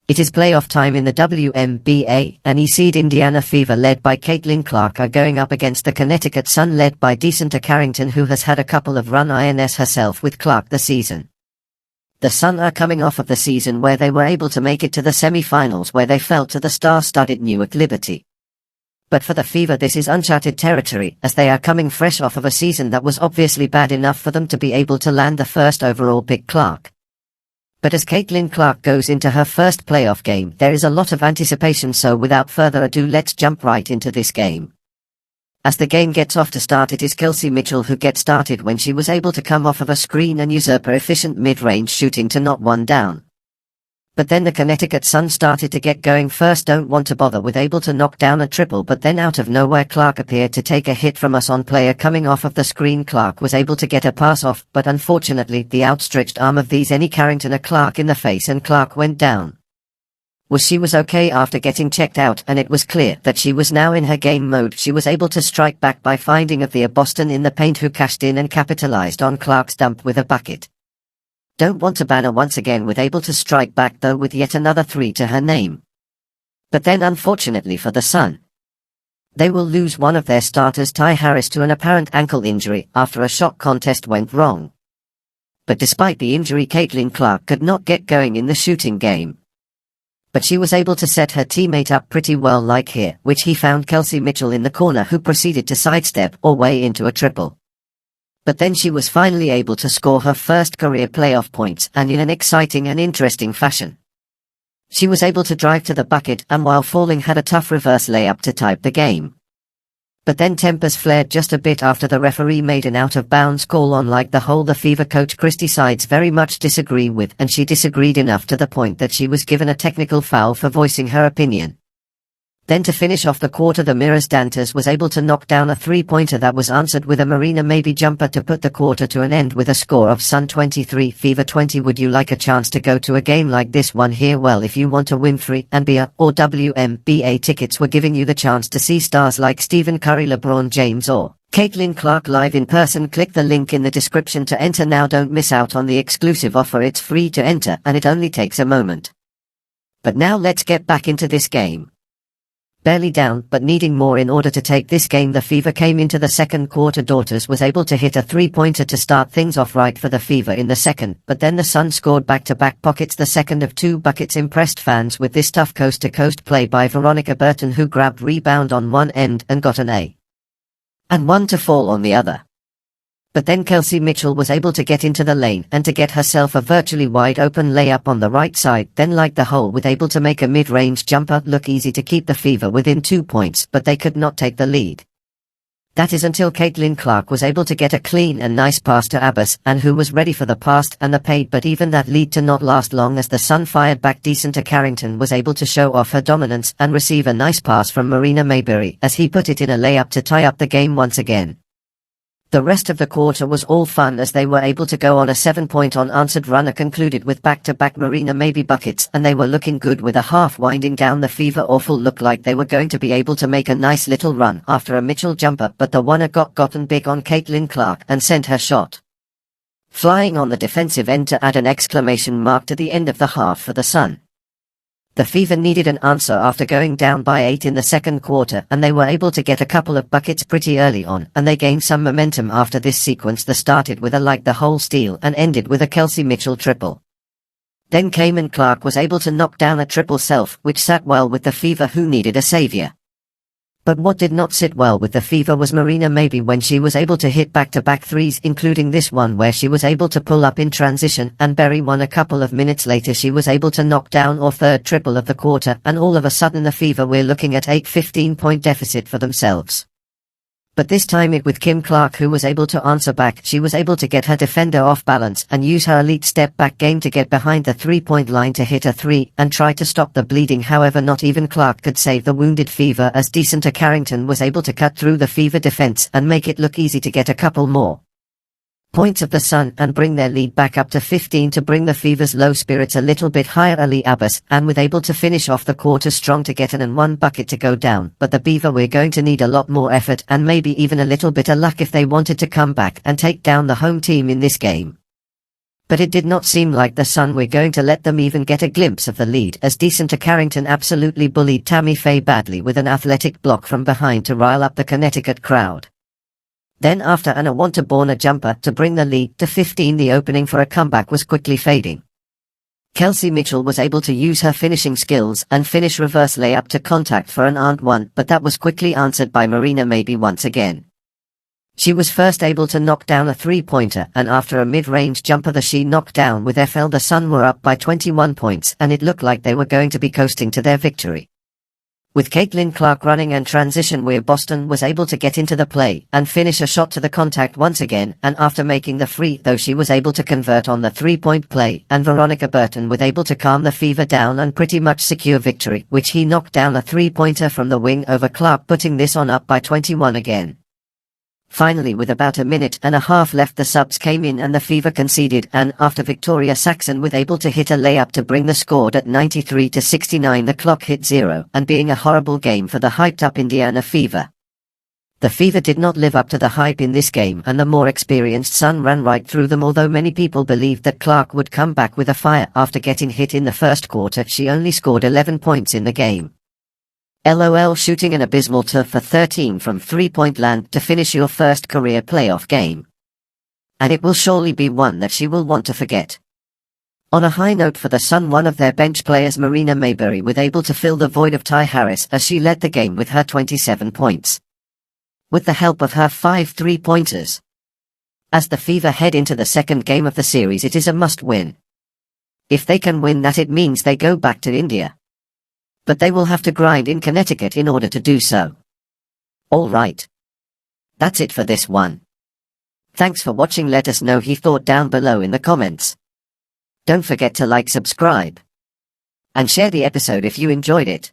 It is playoff time in the WNBA, and E-seed Indiana Fever led by Caitlin Clark are going up against the Connecticut Sun led by Decenter Carrington, who has had a couple of run-ins herself with Clark this season. The Sun are coming off of the season where they were able to make it to the semi-finals, where they fell to the star-studded Newark Liberty. But for the Fever this is uncharted territory, as they are coming fresh off of a season that was obviously bad enough for them to be able to land the first overall pick Clark. But as Caitlin Clark goes into her first playoff game, there is a lot of anticipation, so without further ado let's jump right into this game. As the game gets off to start, it is Kelsey Mitchell who gets started when she was able to come off of a screen and usurp her efficient mid-range shooting to knock one down. But then the Connecticut Sun started to get going first, don't want to bother with able to knock down a triple, but then out of nowhere Clark appeared to take a hit from us on player coming off of the screen. Clark was able to get a pass off, but unfortunately the outstretched arm of these any Carrington a Clark in the face and Clark went down. She was okay after getting checked out, and it was clear that she was now in her game mode. She was able to strike back by finding of the Boston in the paint, who cashed in and capitalized on Clark's dump with a bucket. Don't want to ban her once again with able to strike back though with yet another 3 to her name. But then unfortunately for the Sun, they will lose one of their starters, Ty Harris, to an apparent ankle injury after a shot contest went wrong. But despite the injury, Caitlin Clark could not get going in the shooting game. But she was able to set her teammate up pretty well, like here, which he found Kelsey Mitchell in the corner, who proceeded to sidestep or way into a triple. But then she was finally able to score her first career playoff points, and in an exciting and interesting fashion. She was able to drive to the bucket and while falling had a tough reverse layup to tie the game. But then tempers flared just a bit after the referee made an out-of-bounds call on like the hole the Fever coach Christy Sides very much disagree with, and she disagreed enough to the point that she was given a technical foul for voicing her opinion. Then to finish off the quarter, the Mirrors Dantas was able to knock down a three-pointer that was answered with a Marina Maybe jumper to put the quarter to an end with a score of Sun 23, Fever 20. Would you like a chance to go to a game like this one here? Well, if you want a Winfrey and beer or WNBA tickets, we're giving you the chance to see stars like Stephen Curry, LeBron James or Caitlin Clark live in person. Click the link in the description to enter now. Don't miss out on the exclusive offer. It's free to enter and it only takes a moment. But now let's get back into this game. Barely down, but needing more in order to take this game, the Fever came into the second quarter. Daughters was able to hit a three-pointer to start things off right for the Fever in the second, but then the Sun scored back-to-back pockets, the second of 2 buckets. Impressed fans with this tough coast-to-coast play by Veronica Burton, who grabbed rebound on one end and got an A and one to fall on the other. But then Kelsey Mitchell was able to get into the lane and to get herself a virtually wide-open layup on the right side, then like the hole with able to make a mid-range jumper look easy to keep the Fever within 2 points, but they could not take the lead. That is until Caitlin Clark was able to get a clean and nice pass to Abbas, and who was ready for the pass and the paid, but even that lead to not last long as the Sun fired back. Decenter Carrington was able to show off her dominance and receive a nice pass from Marina Mayberry as he put it in a layup to tie up the game once again. The rest of the quarter was all fun as they were able to go on a 7-point unanswered runner concluded with back-to-back Marina Maybe buckets, and they were looking good with a half winding down. The Fever awful looked like they were going to be able to make a nice little run after a Mitchell jumper, but the one got gotten big on Caitlin Clark and sent her shot flying on the defensive end to add an exclamation mark to the end of the half for the Sun. The Fever needed an answer after going down by 8 in the second quarter, and they were able to get a couple of buckets pretty early on, and they gained some momentum after this sequence that started with a like the hole steal and ended with a Kelsey Mitchell triple. Then Caitlin Clark was able to knock down a triple self, which sat well with the Fever, who needed a savior. But what did not sit well with the Fever was Marina Maybe when she was able to hit back-to-back threes, including this one where she was able to pull up in transition and bury one. A couple of minutes later she was able to knock down her third triple of the quarter, and all of a sudden the Fever were looking at a 15-point deficit for themselves. But this time it with Kim Clark, who was able to answer back. She was able to get her defender off balance and use her elite step-back game to get behind the three-point line to hit a three and try to stop the bleeding. However, not even Clark could save the wounded Fever as Decenter Carrington was able to cut through the Fever defense and make it look easy to get a couple more points of the Sun and bring their lead back up to 15 to bring the Fever's low spirits a little bit higher. Ali Abbas and was able to finish off the quarter strong to get an and 1 bucket to go down, but the Beaver were going to need a lot more effort and maybe even a little bit of luck if they wanted to come back and take down the home team in this game. But it did not seem like the Sun were going to let them even get a glimpse of the lead, as Decenter Carrington absolutely bullied Tammy Faye badly with an athletic block from behind to rile up the Connecticut crowd. Then after an Awanta-Borna jumper to bring the lead to 15, the opening for a comeback was quickly fading. Kelsey Mitchell was able to use her finishing skills and finish reverse layup to contact for an and one, but that was quickly answered by Marina Maybee once again. She was first able to knock down a three-pointer, and after a mid-range jumper that she knocked down with FL, the Sun were up by 21 points and it looked like they were going to be coasting to their victory. With Caitlin Clark running and transition where Boston was able to get into the play and finish a shot to the contact once again, and after making the free throw she was able to convert on the three-point play, and Veronica Burton was able to calm the Fever down and pretty much secure victory, which he knocked down a three-pointer from the wing over Clark, putting this on up by 21 again. Finally, with about a minute and a half left, the subs came in and the Fever conceded, and after Victoria Saxon was able to hit a layup to bring the score at 93-69, the clock hit zero, and being a horrible game for the hyped-up Indiana Fever. The Fever did not live up to the hype in this game, and the more experienced Sun ran right through them. Although many people believed that Clark would come back with a fire after getting hit in the first quarter, she only scored 11 points in the game. LOL, shooting an abysmal 2 for 13 from three-point land to finish your first career playoff game. And it will surely be one that she will want to forget. On a high note for the Sun, one of their bench players, Marina Maybee, was able to fill the void of Ty Harris as she led the game with her 27 points. With the help of her 5 three-pointers. As the Fever head into the second game of the series, it is a must-win. If they can win that, it means they go back to India. But they will have to grind in Connecticut in order to do so. Alright. That's it for this one. Thanks for watching. Let us know your thought down below in the comments. Don't forget to like, subscribe, and share the episode if you enjoyed it.